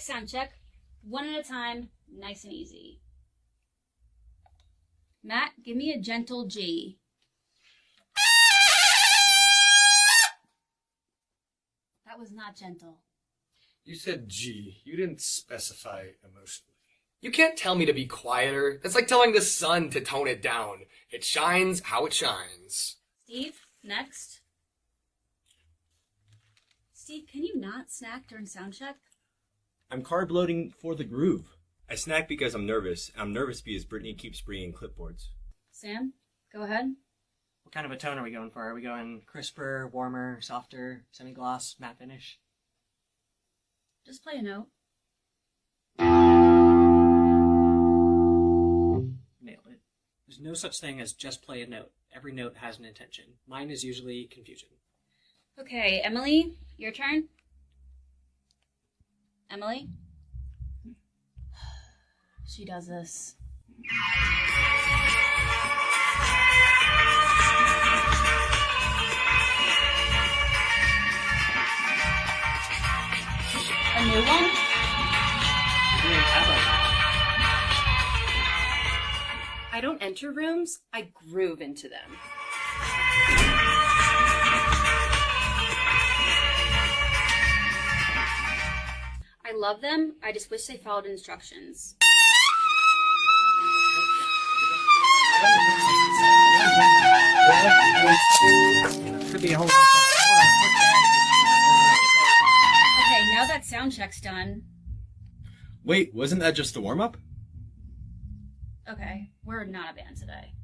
quick sound check. One at a time, nice and easy. Matt, give me a gentle G. That was not gentle. You said G. You didn't specify emotionally. You can't tell me to be quieter. That's like telling the sun to tone it down. It shines how it shines. Steve, next. Steve, can you not snack during sound check? I'm carb loading for the groove. I snack because I'm nervous. I'm nervous because Brittany keeps bringing clipboards. Sam, go ahead. What kind of a tone are we going for? Are we going crisper, warmer, softer, semi-gloss, matte finish? Just play a note. Nailed it. There's no such thing as just play a note. Every note has an intention. Mine is usually confusion. Okay, Emily, your turn. Emily? She does this. A new one? I don't enter rooms, I groove into them. I love them. I just wish they followed instructions. Could be a whole lot. Okay, now that sound check's done. Wait, wasn't that just the warm-up? Okay, we're not a band today.